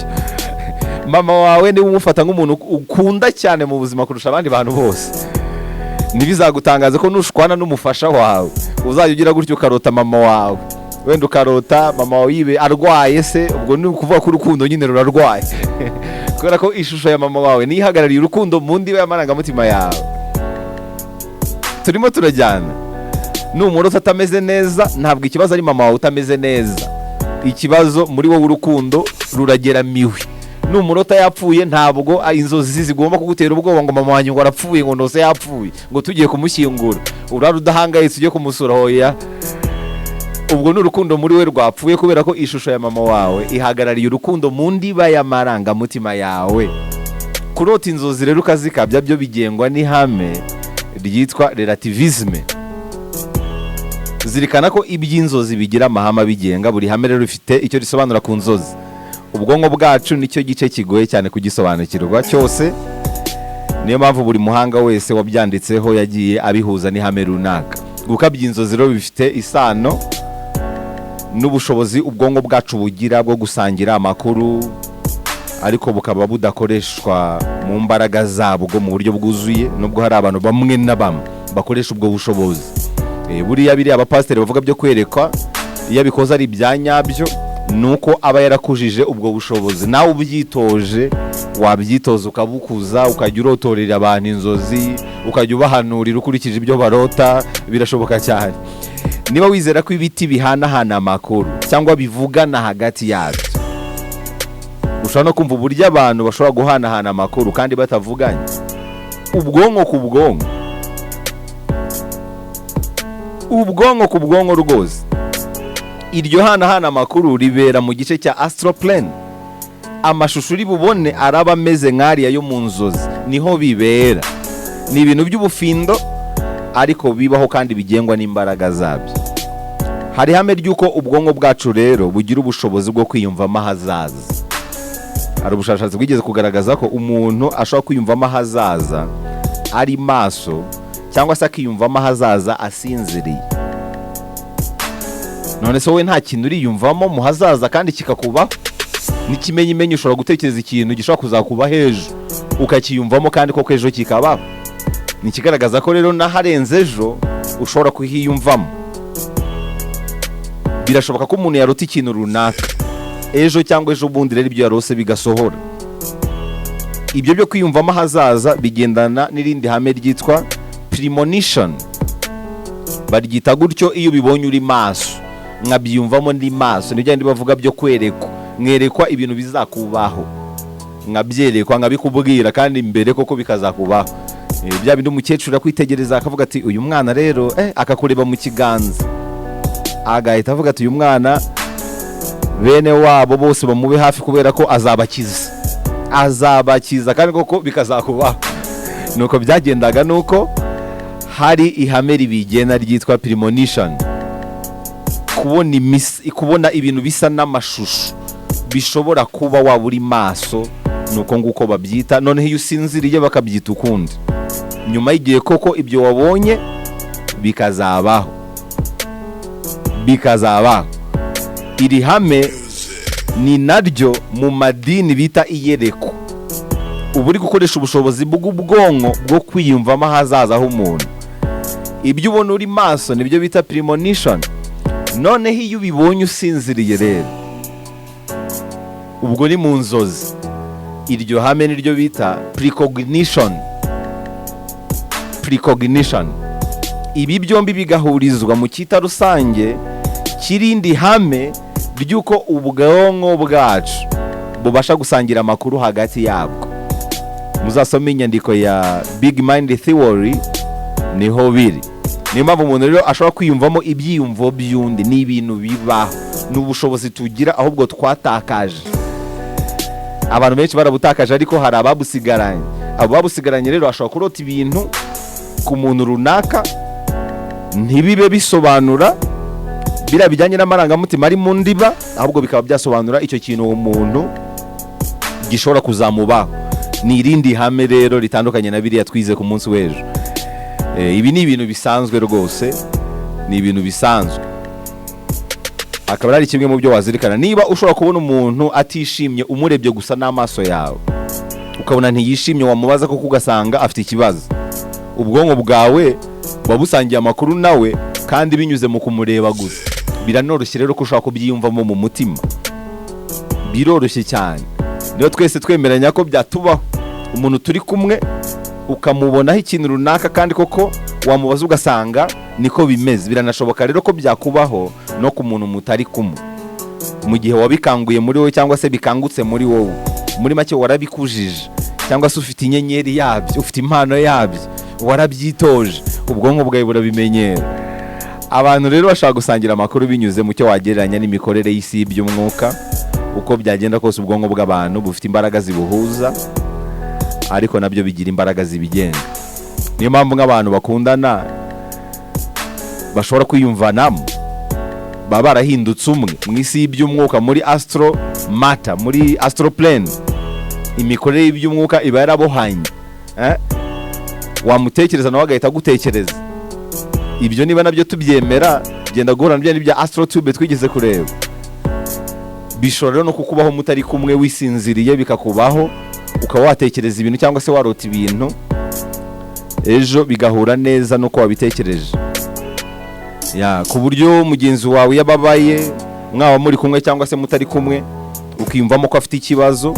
Mama wawe niba umufata nk'umuntu ukunda cyane mu buzima kurusha abandi bantu bose, ntibizagutangaze ko nushwana n'umufasha wawe uzajya ugira gutyo ukarota mama wawe, wenda ukarota mama wawe yibe arwaye se, ubwo ni ukuvuga ko urukundo nyine rurarwaye kubera ko ishusho ya mama wawe niyo ihagarariye urukundo mu ndiba y'amarangamutima yawe. Turimo turajyana. Numurota atameze neza, ntabwo ikibazo ari mama wawe utameze neza, ikibazo muri wowe urukundo rurageramiwe. Numurota yapfuye, ntabwo inzozi zigomba kugutera ubwoba ngo mama wanjye ngo arapfuye, ngo ndose yapfuye, ngo tugiye kumushyingura urara udahangayitse ujye kumusura. Hoya, ubwo n'urukundo muri we rwapfuye, kubera ko ishusho ya mama wawe ihagarariye urukundo mu ndiba y'amarangamutima yawe. Kurota inzozi rero ukazikabya byo bigengwa n'ihame ryitwa relativisme. Zirikana ko iby'inzozi bigira amahame abigenga. Buri hame rero rifite icyo risobanura ku nzozi. Ubwonko bwacu nicyo gice kigoye cyane kugisobanukirwa cyose, niyo mpamvu buri muhanga wese wabyanditseho yagiye abihuza n'ihame runaka. Gukabya inzozi rero bifite isano n'ubushobozi ubwonko bwacu bugira bwo gusangira amakuru, ariko bukaba budakoreshwa mu mbaraga zabwo mu buryo bwuzuye, nubwo hari abantu bamwe na bamwe bakoresha ubwo bushobozi. Buriya biri abapasiteri bavuga byo kwerekwa, iyo abikoze ari ibya nyabyo, nuko aba yarakujije ubwo bushobozi. Nawe ubyitoje, wabyitoza ukabukuza, ukajya urotorera abantu inzozi, ukajya ubahanurira ukurikije ibyo barota, birashoboka cyane. Niba wizera ko ibiti bihanahana amakuru cyangwa bivugana hagati yabyo, ushobora no kumva uburyo abantu bashobora guhanahana amakuru kandi batavuganye. Ubwonko ku bwonko, ubwonko ku bwonko rwose, iryo hanahana amakuru ribera mu gice cya astral plane. Amashusho uri bubone araba ameze nk'ariya yo mu nzozi, niho bibera. Ni ibintu by'ubufindo ariko bibaho kandi bigengwa n'imbaraga zabyo. Hari ihame ry'uko ubwonko bwacu rero bugira ubushobozi bwo kwiyumvamo ahazaza. Hari ubushakashatsi bwigeze kugaragaza ko umuntu ashobora kwiyumvamo ahazaza ari maso, cyangwa se akiyumvamo ahazaza asinziriye. None se wowe nta kintu uriyumvamo mu hazaza kandi kikakubaho? N'ikimenyimenyi ushobora gutekereza ikintu gishobora kuzakuba hejuru ukakiyumvamo kandi koko ejo kikabaho. Nikigaragaza ko rero naharenze ejo ushobora kuhiyumvamo. Birashoboka ko umuntu yarota ikintu runaka ejo cyangwa ejo bundi rero ibyo yarose bigasohora. Ibyo byo kwiyumvamo ahazaza bigendana n'irindi hame ryitwa Premonition. Baryita gutyo iyo bibonye uri maso, nkabyiyumvamo ndi maso. Nibyo ndi bavuga byo kwerekwa, mwerekwa ibintu bizakubaho, nkabyerekwa, nkabikubwira kandi imbere koko bikazakubaho. Bya bindi umukecuru akwitegereza akavuga ati uyu mwana rero akakureba mu kiganza, agahita avuga ati uyu mwana bene wabo bose bamube hafi kubera ko azabakiza kandi koko bikazakubaho. Nuko byagendaga, nuko hari ihame ribigena ryitwa Premonition. Kubona ibintu bisa n'amashusho bishobora kuba waba uri maso, nuko nguko babyita. Noneho iyo usinziriye bakabyita ukundi. Nyuma y'igihe koko ibyo wabonye bikazabaho. Iri hame ni naryo mu madini bita iyereko. Ubu uri gukoresha ubushobozi bw'ubwonko bwo kwiyumvamo ahazaza h'umuntu. Ibyo ubona uri maso nibyo bita Premonition. Noneho iyo ubibonye usinziriye rero, ubwo ni mu nzozi. Iryo hame niryo bita precognition. Ibi byombi bigahurizwa mu cyita rusange kirindi hame ry'uko ubwonko bwacu bubasha gusangira amakuru hagati yabwo. Muzasome inyandiko ya Big Mind Theory, niho biri. niyo mpamvu umuntu rero ashobora kwiyumvamo ibyiyumvo by'undi. Ni ibintu bibaho, ni ubushobozi tugira ahubwo twatakaje. Abantu benshi barabutakaje ariko hari ababusigaranye. Abo babusigaranye rero ashobora kurota ibintu ku muntu runaka ntibibe bisobanura bira bijyanye n'amarangamutima ari mu ndiba, ahubwo bikaba byasobanura icyo kintu uwo muntu gishobora kuzamubaho. Ni irindi hame rero ritandukanye na biriya twize ku munsi w'ejo. Ibi ni ibintu bisanzwe rwose, ni ibintu bisanzwe. Akaba ari kimwe mu byo wazirikana. Niba ushobora kubona umuntu atishimye umurebye gusa n'amaso yawe, ukabona ntiyishimye, wamubaza ko ugasanga afite ikibazo, ubwonko bwawe wabusangiye amakuru nawe kandi binyuze mu kumureba gusa. Biranoroshye rero ko ushobora kubyiyumvamo mu mutima, biroroshye cyane. Niyo twese twemeranya ko byatubaho umuntu turi kumwe ukamubonaho ikintu runaka kandi koko wamubaza ugasanga niko bimeze. Biranashoboka rero ko byakubaho no ku muntu mutari kumwe, mu gihe wabikanguye muri wowe cyangwa se bikangutse muri wowe. Muri make warabikujije, cyangwa se ufite inyenyeri yabyo, ufite impano yabyo, warabyitoje, ubwonko bwawe burabimenyera. Abantu rero bashaka gusangira amakuru binyuze mu cyo wagereranya n'imikorere y'isi y'iby'umwuka. Uko byagenda kose ubwonko bw'abantu bufite imbaraga zibuhuza, ariko nabyo bigira imbaraga zibigenga. Niyo mpamvu nk'abantu bakundana bashobora kwiyumvanamo, baba barahindutse umwe mu isi y'iby'umwuka, muri astro matter, muri astro plane. Imikorere y'iby'umwuka iba yarabohanye, wamutekereza nawe agahita agutekereza. Ibyo niba nabyo tubyemera, genda guhura nabyo n'ibya astro tube twigeze kureba. Bishobora rero no kukubaho mutari kumwe, wisinziriye bikakubaho, ukaba watekereza ibintu cyangwa se warota ibintu, ejo bigahura neza nuko wabitekereje. Ku buryo mugenzi wawe yababaye, mwaba muri kumwe cyangwa se mutari kumwe, ukiyumvamo ko afite ikibazo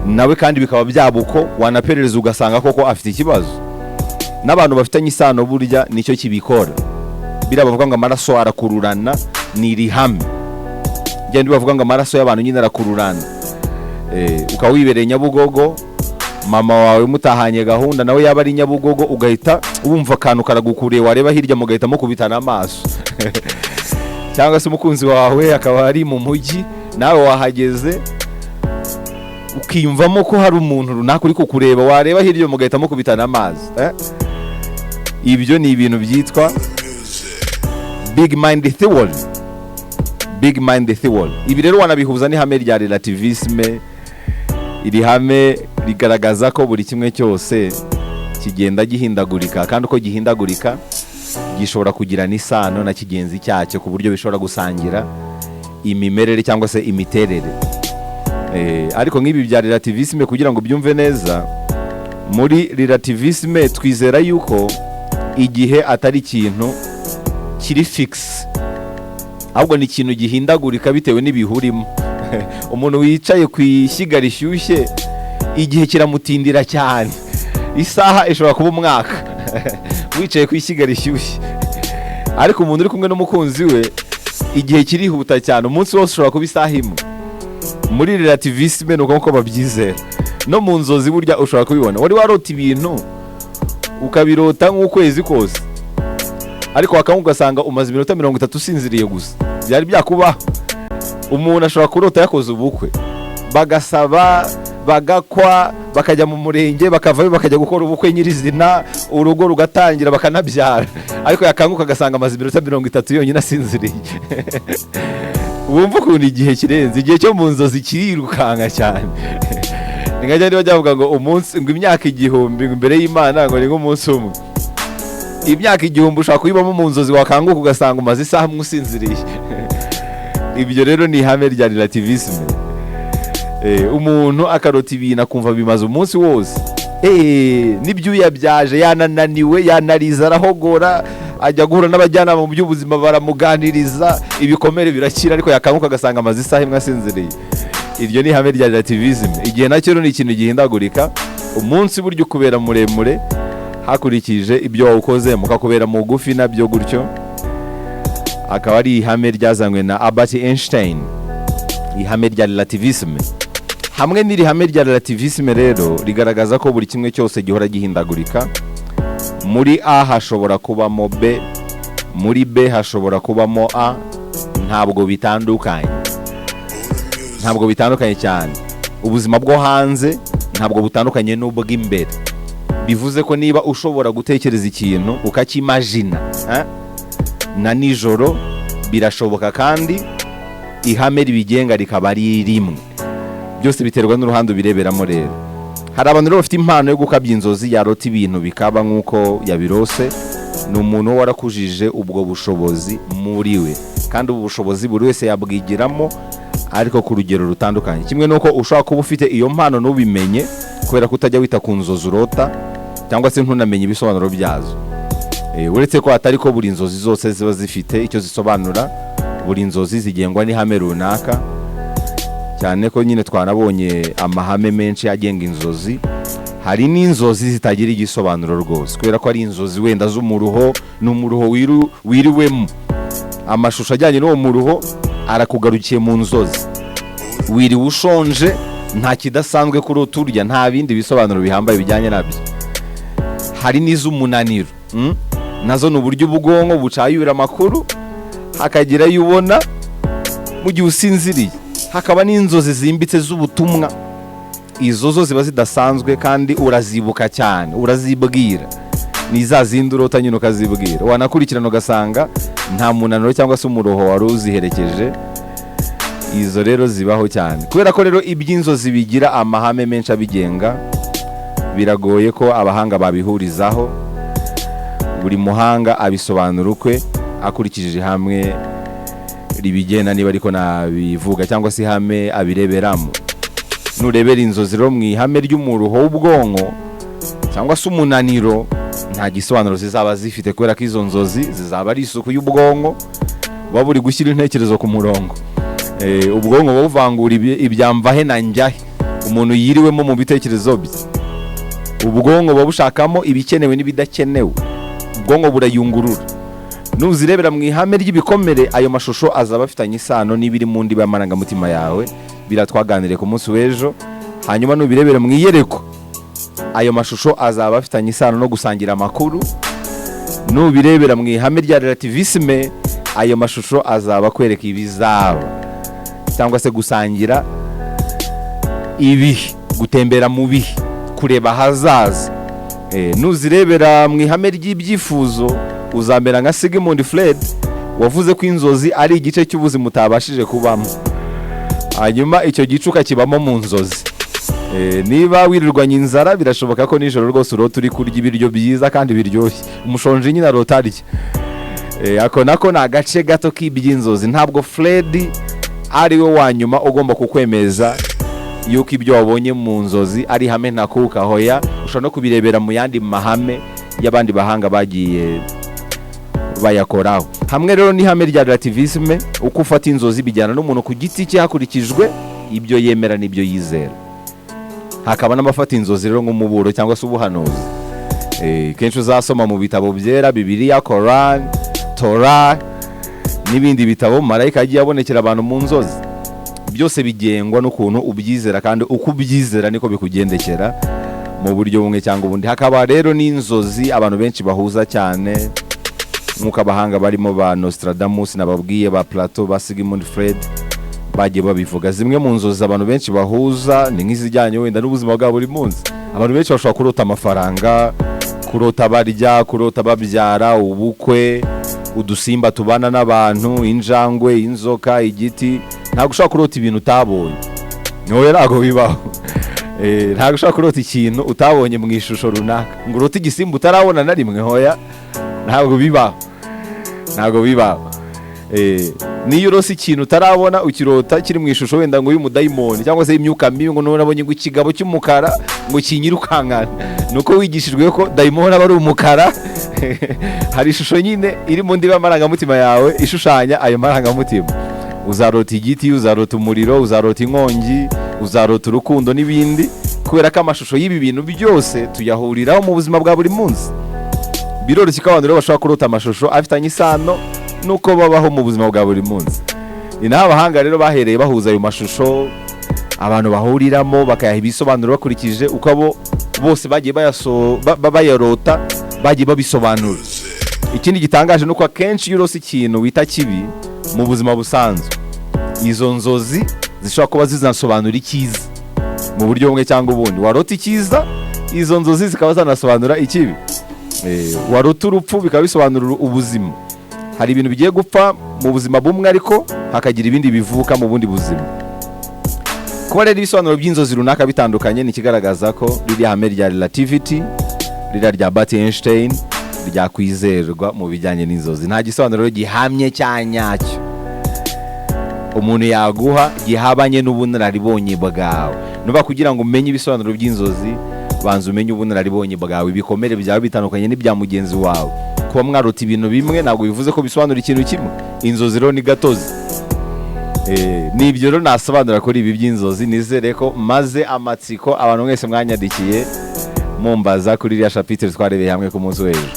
nawe kandi bikaba byabuko, wanaperereza ugasanga koko afite ikibazo. N'abantu bafitanye isano burya nicyo kibikora. Bira bavuga ngo amaraso arakururana, ni irihame. Genda bavuga ngo amaraso y'abantu nyine arakururana. Ukaba wibereye Nyabugogo, mama wawe mutahanye gahunda, nawe yaba ari Nyabugogo, ugahita wumva akantu karagukuriye, wareba hirya mugahita mukubitana amaso. Cyangwa se umukunzi wawe akaba ari mu mujyi, nawe wahageze, ukiyumvamo ko hari umuntu runaka uri kukureba, wareba hirya mugahita mukubitana amaso. Ibyo ni ibintu byitwa big mind theory. Big mind theory. Ibi rero wanabihuza n'ihame rya relativisme. Iri hame rigaragaza ko buri kimwe cyose kigenda gihindagurika, kandi uko gihindagurika gishobora kugira n'isano na kigenzi cyacyo, ku buryo bishobora gusangira imimerere cyangwa se imiterere. Ariko nk'ibi bya relativisme, kugira ngo byumve neza, muri relativisme twizera yuko igihe atari ikintu kiri fix, ahubwo ni ikintu gihindagurika bitewe n'ibihurimo. Umuntu wicaye ku ishyiga rishyushye, igihe kiramutindira cyane, isaha ishobora kuba umwaka wicaye ku ishyiga rishyushye. Ariko umuntu uri kumwe n'umukunzi we, igihe kirihuta cyane, umunsi wose ushobora kuba isaha imwe. Muri relativisme nuko nko babyizera. No mu nzozi burya ushobora kubibona, wari warota ibintu ukabirota nk'ukwezi kose, ariko wakanguka ugasanga umaze iminota 30 usinziriye gusa. Byari byakubaho. Umuntu ashobora kurota yakoze ubukwe, bagasaba, bagakwa, bakajya mu murenge, bakavayo bakajya gukora ubukwe nyirizina, urugo rugatangira, bakanabyara, ariko yakanguka agasanga amaze iminota 30 yonyine asinziriye. Wumva ukuntu igihe kirenze, igihe cyo mu nzozi kirirukanka cyane. Ningajya niba byavuga ngo umunsi, ngo imyaka 1000 imbere y'Imana ngo ni nk'umunsi umwe. Imyaka 1000 ushaka kuyibamo mu nzozi, wakanguka ugasanga umaze isaha musinziriye. Ibyo rero ni ihame rya relativisme. Umuntu akarota ibintu akumva bimaze umunsi wose, n'ibyuya byaje, yanananiwe, yanariza, arahogora, ajya guhura n'abajyanama mu by'ubuzima baramuganiriza, ibikomere birakira, ariko yakanguka agasanga amaze isaha imwe asinziriye. Iryo ni ihame rya relativisme. Igihe nacyo ni ikintu gihindagurika. Umunsi buryo ukubera muremure hakurikije ibyo wawukoze, mukakubera mugufi nabyo gutyo. Akaba ari ihame ryazanywe na Albert Einstein, ihame rya relativisme. Hamwe n'iri hame rya relativisme rero rigaragaza ko buri kimwe cyose gihora gihindagurika, muri A hashobora kubamo B, muri B hashobora kubamo A, ntabwo bitandukanye cyane. Ubuzima bwo hanze ntabwo butandukanye n'ubw'imbere. Bivuze ko niba ushobora gutekereza ikintu ukakimagina na nijoro birashoboka, kandi ihame ribigenga rikaba ari rimwe. Byose biterwa n'uruhande ubireberamo rero. Hari abantu rero bafite impano yo gukabya inzozi, yarota ibintu bikaba nk'uko yabirose. Ni umuntu warakujije ubwo bushobozi muri we, kandi ubu bushobozi buri wese yabwigiramo ariko ku rugero rutandukanye. Kimwe nuko ushobora kuba ufite iyo mpano n'ubimenye kubera ko utajya wita ku nzozi urota cyangwa se ntunamenye ibisobanuro byazo. Uretse ko atari ko buri inzozi zose ziba zifite icyo zisobanura, buri inzozi zigengwa n'ihame runaka, cyane ko nyine twanabonye amahame menshi agenga inzozi. Hari n'inzozi zitagira igisobanuro rwose kubera ko ari inzozi wenda z'umuruho, n'umuruho wiriwemo, amashusho ajyanye n'uwo muruho arakugarukiye mu nzozi. Wiriwe ushonje, nta kidasanzwe kuri uturya, nta bindi bisobanuro bihambaye bijyanye nabyo. Hari n'iz'umunaniro, nazo ni uburyo ubwonko bucayura amakuru hakagira ayo ubona mu gihe usinziriye. Hakaba n'inzozi zimbitse z'ubutumwa, izo zo ziba zidasanzwe kandi urazibuka cyane, urazibwira. Ni za zindi urota nyine ukazibwira, wanakurikirana ugasanga nta munaniro cyangwa se umuroho wari uziherekeje. Izo rero zibaho cyane kubera ko rero iby'inzozi bigira amahame menshi abigenga. Biragoye ko abahanga babihurizaho, buri muhanga abisobanura ukwe akurikije hamwe ribigena, niba ariko nabivuga, cyangwa se ihame abireberamo. Nurebera inzozi rero mu ihame ry'umuruho w'ubwonko cyangwa se umunaniro, nta gisobanuro zizaba zifite kubera ko izo nzozi zizaba ari isuku y'ubwonko, buba buri gushyira intekerezo ku murongo. Ubwonko buba buvangura ibyamvahe na njyahe umuntu yiriwemo mu bitekerezo bye. Ubwonko buba bushakamo ibikenewe n'ibidakenewe, ubwonko burayungurura. Nuzirebera mu ihame ry'ibikomere, ayo mashusho azaba afitanye isano n'ibiri mu ndiba y'amarangamutima yawe. Biratwaganiriye ku munsi w'ejo. Hanyuma nubirebera mu iyereko, ayo mashusho azaba afitanye isano no gusangira amakuru. Nubirebera mu ihame rya relativisme, ayo mashusho azaba kwereka ibizaba cyangwa se gusangira ibihe, gutembera mu bihe, kureba hazaza. Nuzirebera mu ihame ry'ibyifuzo, uzamera nka Sigmund Freud wavuze ko inzozi ari igice cy'ubuzima utabashije kubamo, hanyuma icyo gicuka kibamo mu nzozi. Niba wirirwanye inzara, birashoboka ko nijoro rwose urota uri kurya ibiryo byiza kandi biryoshye. Umushonje nyine arota arya. Ako nako ni agace gato k'iby'inzozi. Ntabwo Freud ari we wa nyuma ugomba kukwemeza yuko ibyo wabonye mu nzozi ari hame ntakuka. Hoya, ushobora no kubirebera mu yandi mahame y'abandi bahanga bagiye bayakoraho. Hamwe rero n'ihame rya relativisme, uko ufata inzozi bijyana n'umuntu ku giti cye hakurikijwe ibyo yemera n'ibyo yizera. Hakaba n'abafata inzozi rero nk'umuburo cyangwa se ubuhanuzi. Kenshi uzasoma mu bitabo byera, Bibiliya, Koran, Torah n'ibindi bitabo, marayika yagiye abonekera abantu mu nzozi. Byose bigengwa n'ukuntu ubyizera, kandi uko ubyizera niko bikugendekera mu buryo bumwe cyangwa ubundi. Hakaba rero n'inzozi abantu benshi bahuza cyane, nk'uko abahanga barimo ba Nostradamus nababwiye, ba Plato, ba Sigmund Freud bagiye babivuga. Zimwe mu nzozi abantu benshi bahuza ni nk'izijyanye wenda n'ubuzima bwa buri munsi. Abantu benshi bashobora kurota amafaranga, kurota barya, kurota babyara, ubukwe, udusimba tubana n'abantu, injangwe, inzoka, igiti. Ntabwo ushobora kurota ibintu utabonye. Nyowe ntabwo bibaho. Ntabwo ushobora kurota ikintu utabonye mu ishusho runaka. Ngo urote igisimba utarabona na rimwe, hoya, ntabwo bibaho. Ntabwo bibaho. Niyo urose ikintu utarabona ukirota kiri mu ishusho wenda ngo y'umudayimoni cyangwa se imyuka mibi, ngo nabonye ngo ikigabo cy'umukara ngo kinyirukankana, nuko wigishijwe ko dayimoni aba ari umukara. Hari ishusho nyine iri mu ndiba y'amarangamutima yawe ishushanya ayo marangamutima. Uzarota igiti, uzarota umuriro, uzarota inkongi, uzarota urukundo n'ibindi, kubera ko amashusho y'ibi bintu byose tuyahuriraho mu buzima bwa buri munsi. Biroroshye ko abantu rero bashobora kurota amashusho afitanye isano nuko babaho mu buzima bwa buri munsi. Ni naho abahanga rero bahereye bahuza ayo mashusho abantu bahuriramo, bakayaha ibisobanuro bakurikije uko abo bose bagiye bayarota bagiye babisobanura. Ikindi gitangaje nuko akenshi iyo urose ikintu wita kibi mu buzima busanzwe, izo nzozi zishobora kuba zizanasobanura icyiza mu buryo bumwe cyangwa ubundi. Warota icyiza, izo nzozi zikaba zanasobanura ikibi. Warota urupfu, bikaba bisobanura ubuzima. Hari ibintu bigiye gupfa mu buzima bumwe ariko hakagira ibindi bivuka mu bundi buzima. Kuba rero ibisobanuro by'inzozi runaka bitandukanye ni kigaragaza ko riri hame rya relativity, rira rya Einstein rya kwizerwa mu bijyanye n'inzozi. Nta gisobanuro gihamye cyanyacyo umuntu yaguha gihabanye n'ubunararibonye bwawe. Nuba kugira ngo umenye ibisobanuro by'inzozi, banza umenye ubunararibonye bwawe, ibikomere byawe bitandukanye n'ibya mugenzi wawe. Kuba mwarota ibintu bimwe ntabwo bivuze ko bisobanura ikintu kimwe. Inzozi rero ni gatozi. Nibyo rero nasobanura kuri ibi by'inzozi. Nizere ko maze amatsiko abantu mwese mwanyadikiye mumbaza kuri iriya chapitre twarebeye hamwe ku munsi w'ejo.